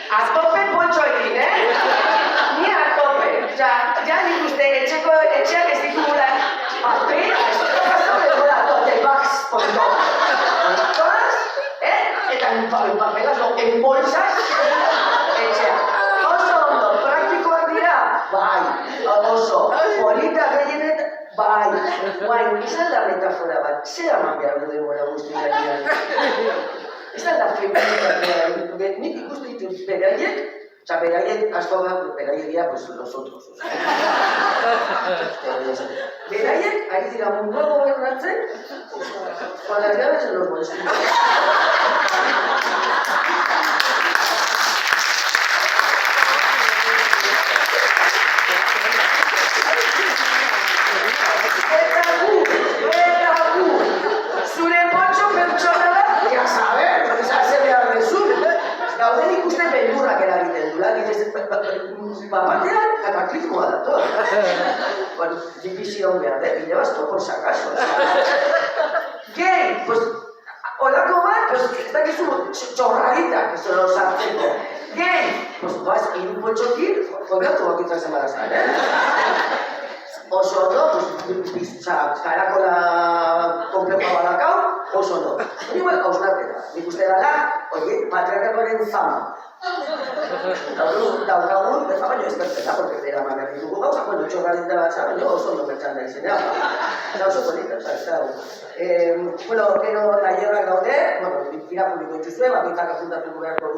A tope poltso egin, Ni a tope. Ja nik uste etxeak ez ditugula papel, paso de toda tote bags, polto. Todas, eta papelas en bolsas, etxeak. Oso ondo, praktikoak dira? Bai, oso. Polita gehienet, bai. Guain, izan da metafora bat, zer aman behar du denbora guztiak. Ez da feminitatea, nik ikusten ditut beraiek, beraiek asko da, beraiek dira, pues, nosotros. Beraiek, ari dira mundua gobernatzen, con las llaves en los bolsillos. Zure potxo pertsona da, ya saber, se me arrezun. Gauden ikusten beldurrak eragiten dula, dices, batean, kataklizmoa da, todo. Bueno, división behar, y llevas todo por si acaso. Gay, pues, holako bat, pues, ez dakizu txorradita, que se los hartzeko. Gay, pues, vas, hiru potxokin, follatu bakitza emarazan, Oso ondo, pues, karako da komplejoa badakau, oso ondo. Igual, hausnarketa, nik uste dala, oie, patriarkatuaren zama. Daukagun, beza baino ezbertzeta, porque dira manak ditugu gauza, bueno, txorradita bat zara, baino oso ondo pertsan da izenean. Eta oso bonita, ez da. Bueno, gero tallerrak daude, bueno, irakurriko dituzue, bakitzak apuntatuko beharko